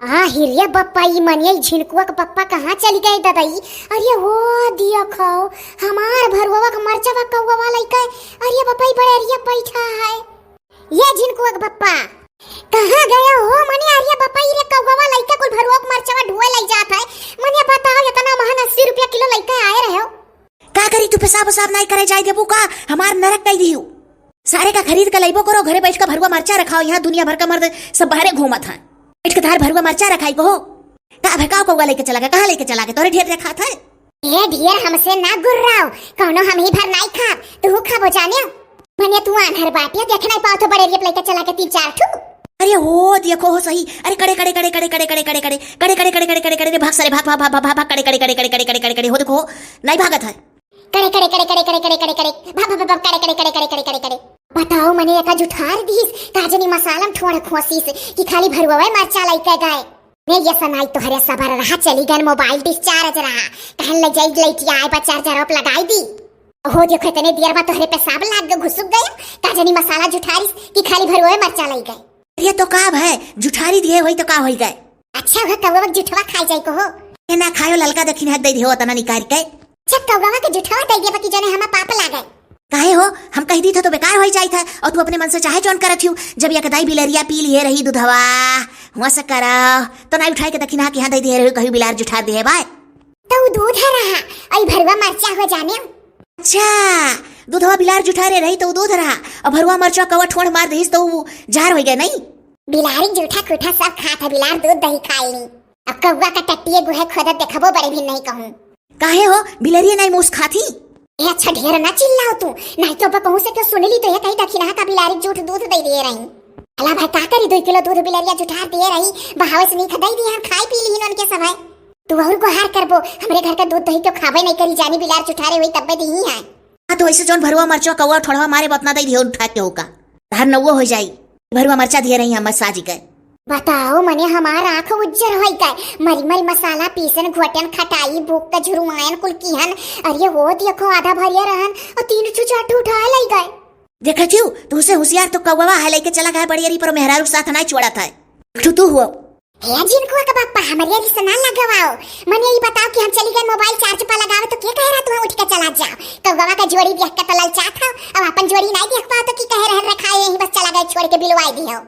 हिरिया बप्पा ई मनिया झिनकुआ का पप्पा कहाँ चली गए दादाई। अरे हो दिया खाओ हमार भरवा का मरचावा कौवा वाला का। अरे बप्पा बड़े अरिया बैठा है ये झिनकुआ का पप्पा कहाँ गया हो मने। अरे बप्पा रे कौवा वाला का कुल भरवा का मरचावा ढुए लई जात है। मने बताओ इतना महंगा 80 रुपया किलो लइका आए रहे हो। का करी तू पेशाब उसाब नहीं करे जाए देबू का हमार नरक कई दियो। सारे का खरीद के लइबो करो घरे बैठ के भरवा मरचा रखाओ। यहाँ दुनिया भर का मर्द सब बाहरे घूमत है बैठ के तार भरवा मरचा रखाई को का भकाओ कौवा लेके चला गया। कहाँ लेके चला गया तोरे ढेर रखा था। ये ढेर हमसे ना गुर्राओ कौनो हम ही भर नहीं खा तू खा हो जाने। मने तू आनहर बाटिया देख नहीं पाओ तो बड़े रिप लेके चला के 3-4 ठू। अरे हो देखो हो सही। अरे कड़े कड़े कड़े कड़े कड़े कड़े कड़े कड़े कड़े कड़े कड़े कड़े कड़े कड़े भाग सारे भाग भाग भाग भाग भाग कड़े कड़े कड़े कड़े कड़े कड़े कड़े हो देखो नहीं भागत है। कड़े कड़े कड़े कड़े कड़े कड़े कड़े कड़े भाग भाग भाग कड़े कड़े कड़े कड़े कड़े कड़े कड़े। बताओ मने एका जुठार दीस काजनी मसाला थोड़ा खोसीस कि खाली भरवा मरचा लइका गए। मैं ये सनाई तो हरे सबर रहा चली गन मोबाइल डिस्चार्ज रहा कहन ले जाई लइटिया आए पर चार्जर अप लगाई दी। हो देखो इतने देर में तोहरे पे साब लाग के घुसुक गया काजनी मसाला जुठारिस कि खाली भरवा मरचा लई गए। ये तो का है जुठारी दिए होई तो का होई गए। अच्छा वह कौवा जुठवा खाई जाई को हो ना खायो ललका दखिन हाथ दे दियो तना निकाल के। अच्छा कौवा के जुठवा दे दे बाकी जने हमा पाप लागे। काहे हो हम कह दी था तो बेकार हो जाई था और तू अपने मन से चाहे चौन करत हूँ। जब यह कदाई बिलरिया पी लिए रही दूधवा हुआ से करा तो नहीं उठाई के दखिन के यहाँ दे दिए रही कहीं बिलार जुठार दिए बाय तो दूध है रहा आई भरवा मरचा हो जाने। अच्छा दूधवा बिलार जुठारे रही तो दूध रहा और भरवा मरचा कवा ठोड़ मार दहीस तो जार हो गया नहीं। बिलारी जूठा कुठा सब खाता है बिलार दूध दही खाई ली। अब कौवा का टट्टिए गुहे खोदत देखबो बड़े भी नहीं कहूं। काहे हो बिलरिया नहीं मूस खाती। ए अच्छा ढेर ना चिल्लाओ तू नहीं तो कहूं से तो सुन ली तो ये कहीं दखिना का बिलारी जूठ दूध दे दिए रही। अला भाई का करी 2 किलो दूध बिलरिया जुठार दिए रही बहावे से नहीं खदाई दी हम खाई पी ली उनके सब है। तू और गुहार करबो हमरे घर का दूध दही तो खाबे नहीं करी जानी बिलार जुठारे हुई तब्बे दी ही है। हां तो ऐसे जोन भरवा मरचा कौवा ठोड़वा मारे बतना दई दियो उठा के होका धार नवो हो जाई भरवा मरचा दिए रही हम साजी के। बताओ मने हमारा आंख उज्जर होई गए मरी मरी मसाला पीसन घोटन खटाई भूख का झुरुआन कुल कीहन। अरे हो देखो आधा भरिया रहन और 3 चुचाट उठा लई गए। देखा छू तू से होशियार तो कौवा है लेके चला गया बड़ियरी पर मेहरारू साथ नहीं छोड़ा था तू हुआ। हे जिनको का पापा हमारे रिश्ता ना लगाओ। मने ये बताओ कि हम चली गए मोबाइल चार्ज पर लगावे तो क्या कह रहा तू उठ के चला जाओ। कौवा का जोड़ी देख के तलल चाहत हो अब अपन जोड़ी नहीं देख पाओ तो की कह रहे रखा यही बस चला गए छोड़ के बिलवाई दियो।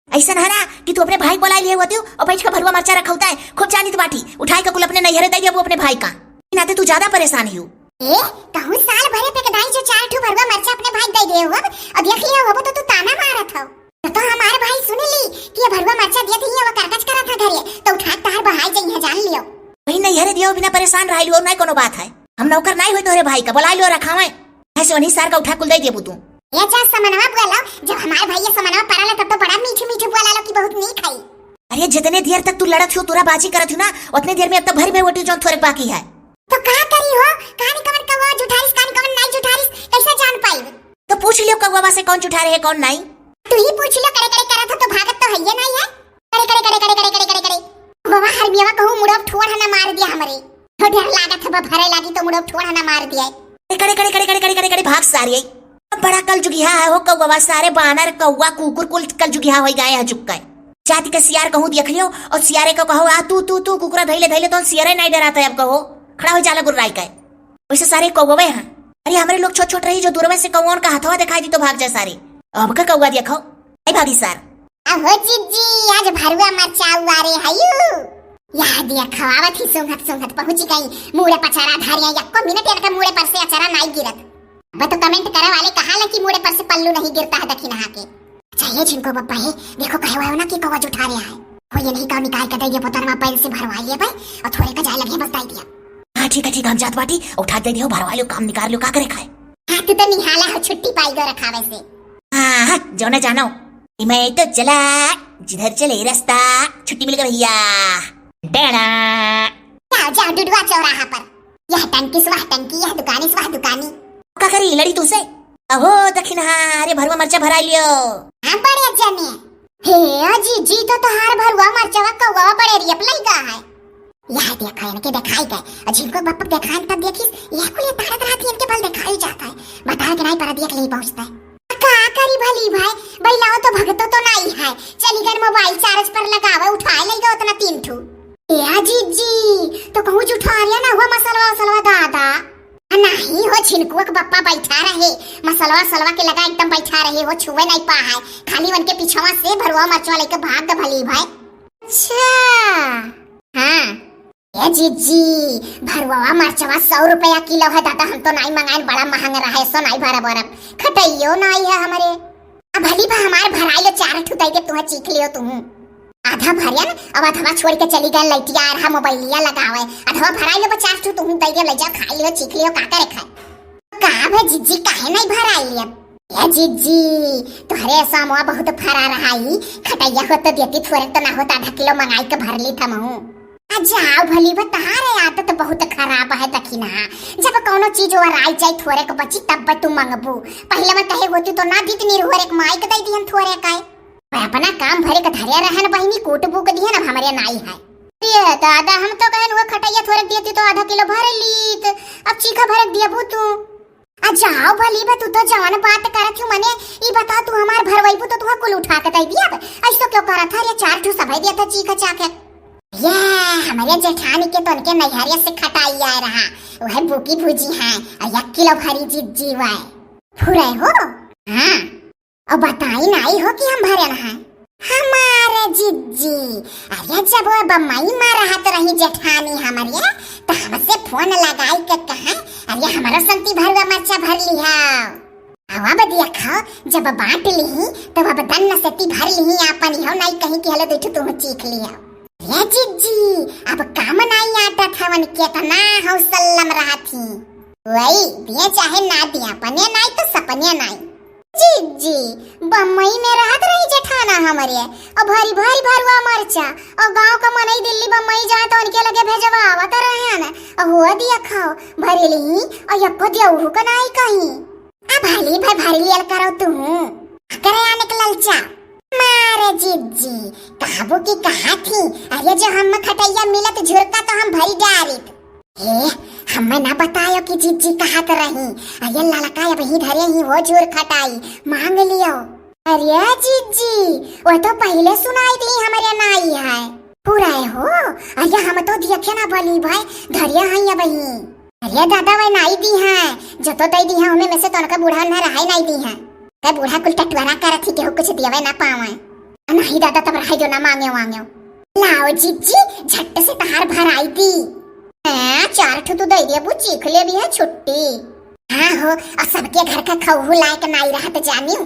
ऐसा ना ना कि तू अपने भाई को लाई लिए होती हो और बैठ का भरवा मरचा रखा होता है खूब जानी तो बाटी उठाई का कुल अपने नैहरे दई वो अपने भाई का नाते तू ज्यादा परेशान ही हो। ए कहूं साल भरे पे कदाई जो 4 ठो भरवा मरचा अपने भाई दे दे हो अब देख लिया हो तो तू ताना मारत हो। तो हमारे भाई सुन ली कि ये भरवा मरचा दे दी वो कागज करा था घरे तो उठा तार बहाई जई है जान लियो। वही नैहरे दियो बिना परेशान रह लियो नहीं कोनो बात है। हम नौकर नहीं होई तोरे भाई का बुला लियो रखावे ऐसे वही सार का उठा कुल दे देबू तू। ये जा समनवा बोला जब हमारे भाई ये समनवा पराला तब तो बड़ा मीठे मीठे बोला लो कि बहुत नहीं खाई। अरे जितने देर तक तू लड़त हो तोरा बाजी करत हो ना उतने देर में अब तक भर में रोटी जो थोड़े बाकी है। तो का करी हो कहानी कवन कवा जुठारिस कहानी कवन नहीं जुठारिस कैसे जान पाई। तो पूछ लियो कौवा से कौन जुठा रहे है कौन नहीं। तू ही पूछ लियो करे करे करा था तो भागत तो है ये नहीं है। करे करे करे करे करे करे करे करे बाबा हरबियावा कहूं मुड़ब ठोड़ ना मार दिया हमरे तो डर लागत है भरे लागी तो मुड़ब ठोड़ ना मार दिया। करे करे करे करे करे करे भाग सारी बड़ा कल जुगिया है हो कौवा सारे बानर कौवा कुकुर कुल कल जुगिया हो गए है झुक गए जाति के सियार कहूं देख लियो और सियारे को कहो आ तू तू तू कुकुरा धैले धैले तो सियारे नहीं डराता है अब कहो खड़ा हो जाला गुर्राई का वैसे सारे कौवे हैं। अरे हमारे लोग छोट छोट रही जो दूर में से कौन का हथवा दिखाई दी तो भाग जाए सारे अब का कौवा देखो आई भागी सार अहो जीजी आज भरवा मरचा वारे हयू याद दिया खवावत ही सुंघत सुंघत पहुंच गई मुड़े पचारा धारिया यक्को मिनट का मुड़े पर से अचारा नहीं गिरत। तो कमेंट करे वाले कहा ला कि मुड़े पर से पल्लू नहीं गिरता है दखी नहा के। चाहिए जिनको पप्पा है देखो कहे हुआ ना कि कौवा जुठा रहा है वो ये नहीं का निकाल के दे ये पतरवा पैर से भरवा लिए भाई और थोड़े का जाए लगे बस दे दिया। हां ठीक है हम जात बाटी उठा दे दियो भरवा लियो काम निकाल लियो का करे खाए। हां तू तो निहाला हो छुट्टी पाई गो रखावे से। हां जो ना जानो मैं तो चला जिधर चले रास्ता छुट्टी मिल गई भैया डेड़ा जाओ जाओ डुडवा चौराहा पर यह टंकी स्वाह टंकी यह दुकानी स्वाह दुकानी का करी लड़ी तू से अहो दक्षिण अरे भरवा मरचा भरा लियो। हां बड़े जाने हे अजी जी तो तहार भरवा मरचा कौवा बड़े रियप लइका है। यह देखा है के दिखाई गए जिनको बाप दिखाई तब देखिस यह कुल तारत रात इनके बल दिखाई जाता है बता के नहीं पर देख ले पहुंचता है। का करी भली भाई बैलाओ तो भगतो तो नहीं है चली गन मोबाइल चार्ज पर लगावे उठा लेगा उतना गलवा सलवा के लगा एकदम बैठा रही हो, छुए नहीं पा है, खाली वन के पीछवा से भरवा मरचवा लेके भाग द भली भाई। अच्छा हाँ ये जीजी भरवा मरचवा 100 रुपया किलो है दादा, हम तो नहीं मंगाए, बड़ा महंगा रहा है, सो नहीं भरा बरब खटइयो नहीं है हमारे। अब भली भा हमारे भराई लो 4 ठुताई के तुम्हें चीख लियो तुम, आधा भरिया न अब अधवा छोड़ के चली गए लइटिया रहा मोबाइलिया लगावे, अधवा भराई लो 50 ठु तुम तई ले जा खा लियो चीख लियो का करे खाए का भे जीजी काहे नहीं भराई लिया ये जीजी तोहरे सामवा बहुत फरा रहाई, खटैया हो तो देती थोड़े तो ना होता, आधा किलो मंगाई के भर ली था महू। जाओ भली बतारे आदत बहुत खराब है दखिना, जब कोनो चीज और आई जाए थोड़े के बची तब तू मंगबू, पहले में कहे होती तो ना दीत नहीं रोरे के माई के दई दिहन थोड़े का, मैं अपना काम भरे के धरिया रहन बहिनी कोटबू के दिहन, अब हमारे नाई है ये दादा हम तो कहन वो खटैया थोड़े देती तो आधा किलो भर लीत, अब चीखा भर दिया बू तू। जाओ भली बा तू तो जवान बात करत हूं, मने ई बता तू हमार भरवाईबू तो तू कुल उठा के दई दिया, ऐसो क्यों करत है, ये 4 ठू सभाई दिया था चीखा चाके। ये हमारे जेठानी के तो उनके नैहरिया से खटाई आ रहा, वह बुकी भुजी है और 1 किलो भरी जीजी वाय फुरे हो। हाँ और बताई नहीं हो कि हम भरे ना हमारे जीजी, अरे जब वो बम्मई में रहत रही जेठानी हमारे तो हमसे फोन लगाई के कहा अरे हमारा संती भरवा मरचा भर लिया, हवा बदिया खाओ जब बांट ली तो अब दन्न सती भर ली आपन हो नहीं कहीं कि हले बैठो तुम चीख लिया। ये जीजी अब काम नहीं आता था वन के तो ना हौसलम रहा थी, वही दिए चाहे ना दिया पने नहीं तो सपने नहीं। जीजी बम्मई में रहत रही जेठाना हमारे और भारी भारी भरवा मरचा और गांव का मनई दिल्ली बम्मई जाए तो उनके लगे भेजवा आवत रहे न, और हुआ दिया खाओ भरी ली और यक्को दिया उहु का नहीं कहीं, अब भली भाई भरी लियल करो तू करे आने के ललचा मारे जीजी काबू की कहा थी, अरे जो हम खटैया मिलत झुरका तो हम भरी डारित हे हमें ना बतायो कि जीजी कहा कर रही, अरे ललका अब ही धरे ही वो झुर खटाई मांग लियो। अरे जीजी वो तो पहले सुनाई दी हमारे नाई है पूरा हो, अरे हम तो देखे ना बोली भाई धरिया है अब ही, अरे दादा वह नाई दी है जो तो दई दी है हमें में से तो उनका बूढ़ा ना रहा नहीं दी है, ते बूढ़ा कुल टटवारा करत थी केहू कुछ देवे ना पावे, नहीं दादा तब रहा जो ना मांगे वांगे लाओ जीजी झट से तहार भर आई दी, 4 ठू तो दई दिया बू चीख ले भी है छुट्टी। हाँ हो और सबके घर का खौहू लायक नहीं रहा तो जानियो,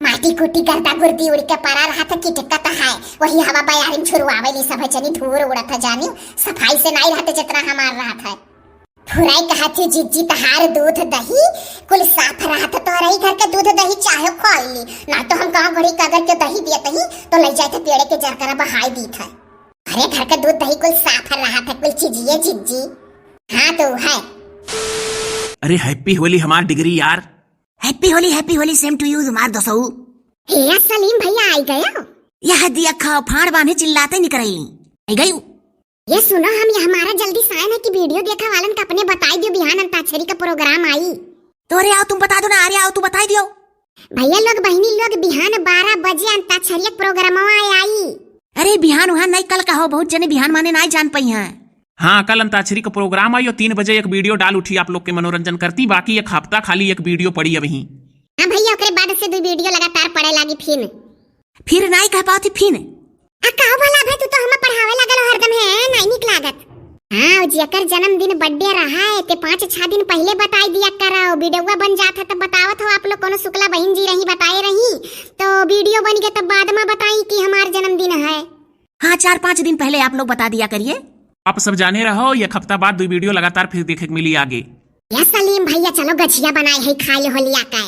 माटी कुटी गर्दा गुर्दी उड़ के परा रहा था किटका तो है, वही हवा बयारिम छुरवावे ली सब जनी धूर उड़त था जानियो, सफाई से नहीं रहते जितना हमार रहा था। फुराई कहा थी जीजी तहार दूध दही कुल साफ रहा था, तो रही घर के दूध दही चाहे खोल ली ना तो हम कहाँ घड़ी कागर के दही दिए तही तो ले जाए थे पेड़े के जरकरा बहाई दी था, अरे घर का दूध दही कुल साफ रहा था कुल चीजिए जीजी। हाँ तो है। अरे हैप्पी होली हमार डिग्री यार, happy Holi same to you तुम्हार दोस्तों। हे सलीम भैया आई गया, यह दिया खाओ फाड़ बांधे चिल्लाते निकरई आई गई। ये सुनो हम ये हमारा जल्दी साइन है कि वीडियो देखा वालन का अपने बताई दियो बिहान अंताक्षरी का प्रोग्राम आई, तो अरे आओ तुम बता दो ना, अरे आओ तू बताई दियो भैया लोग बहनी लोग बिहान 12 बजे अंताक्षरी प्रोग्राम आई। अरे बिहान वहां नहीं कल का हो, बहुत जने बिहान माने नहीं जान पाई हैं। हाँ कल अंताक्षरी का प्रोग्राम आई और 3 बजे एक वीडियो डाल उठी आप लोग के मनोरंजन करती, बाकी एक हफ्ता खाली एक वीडियो पड़ी अभी। हाँ भैया ओकरे बाद से 2 वीडियो लगातार पड़े लागी फिर नहीं कह पाती फिर कहो भला भाई तू तो हमें पढ़ावे लगल हरदम है नहीं निक लागत। हाँ जेकर जन्मदिन बर्थडे रहा है ते 5-6 दिन पहले बताई दिया करो, वीडियो बन जाता तब बतावत हो आप लोग कोनो शुक्ला बहन जी रही बताए रही तो वीडियो बन गया तब बाद में बताई कि हमार जन्मदिन है। हाँ 4-5 दिन पहले आप लोग बता दिया करिए, आप सब जाने रहो, एक हफ्ता बाद 2 वीडियो लगातार फिर देखे को मिली आगे। या सलीम भैया चलो गछिया बनाए है खाए होलिया का।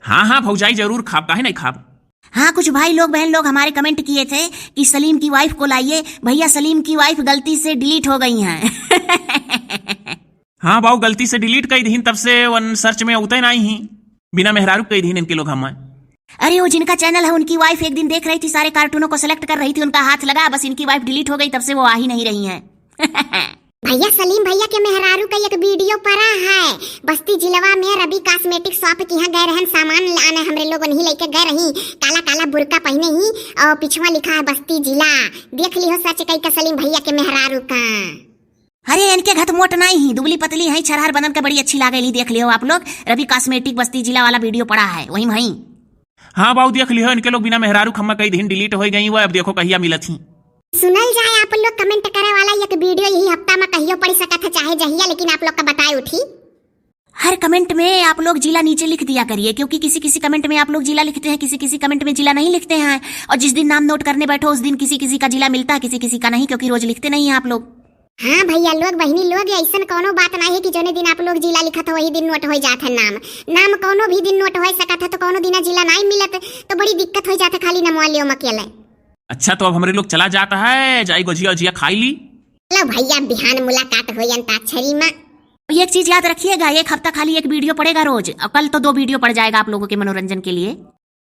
हाँ भौजाई जरूर खाब, काहे नहीं खाब। हाँ कुछ भाई लोग बहन लोग हमारे कमेंट किए थे कि सलीम की वाइफ को लाइए, भैया सलीम की वाइफ गलती से डिलीट हो गई हैं। हाँ बाऊ गलती से डिलीट कर दी तब से वन सर्च में उतरे नहीं ही, बिना मेहरारू कर दी इनके लोग हम। अरे वो जिनका चैनल है उनकी वाइफ एक दिन देख रही थी, सारे कार्टूनों को सिलेक्ट कर रही थी, उनका हाथ लगा बस इनकी वाइफ डिलीट हो गई, तब से वो आ ही नहीं रही हैं। भैया सलीम भैया के मेहरारू का एक वीडियो पड़ा है, बस्ती जिलवा में रवि कॉस्मेटिक शॉप की यहाँ गए रहन सामान लाने, हमरे लोग नहीं लेके गए रही, काला काला बुरका पहने ही और पिछवा लिखा है बस्ती जिला, देख लियो सच कई का सलीम भैया के मेहरारू का। अरे इनके घत मोट नहीं ही, दुबली पतली है, छरहर बनन के बड़ी अच्छी लागेली। देख लियो आप लोग, रवि कॉस्मेटिक बस्ती जिला वाला वीडियो पड़ा है वही वही। हाँ बाबू देख लियो, इनके लोग बिना मेहरारू खम्मा कई दिन डिलीट हो गई, वो अब देखो कहिया मिलत ही। सुनल जाए आप लोग कमेंट करे वाला एक वीडियो यही हफ्ता में कहियो पड़ी सकत है चाहे जहिया, लेकिन आप लोग का बताए उठी। हर कमेंट में आप लोग जिला नीचे लिख दिया करिए, क्योंकि किसी किसी कमेंट में आप लोग जिला लिखते हैं, किसी किसी कमेंट में जिला नहीं लिखते हैं। और जिस दिन नाम नोट करने बैठो उस दिन किसी किसी का जिला मिलता है, किसी किसी का नहीं, क्योंकि रोज लिखते नहीं है आप लोग। हाँ भैया लोग बहनी लोग, ऐसा कोनो बात नहीं है कि जोने दिन आप लोग जिला लिखत हो वही दिन नोट हो जात है नाम कोनो भी दिन नोट हो सकत है, तो कोनो दिन जिला नहीं मिलत तो बड़ी दिक्कत हो जाता खाली नमवा लियो अकेले। अच्छा तो अब हमारे लोग चला जाता है, जाई गुजिया उजिया खाई ली। चलो भैया बिहान मुलाकात हो अंताक्षरी में। एक चीज याद रखिएगा, एक हफ्ता खाली एक वीडियो पड़ेगा रोज, और कल तो 2 वीडियो पड़ जाएगा आप लोगों के मनोरंजन के लिए।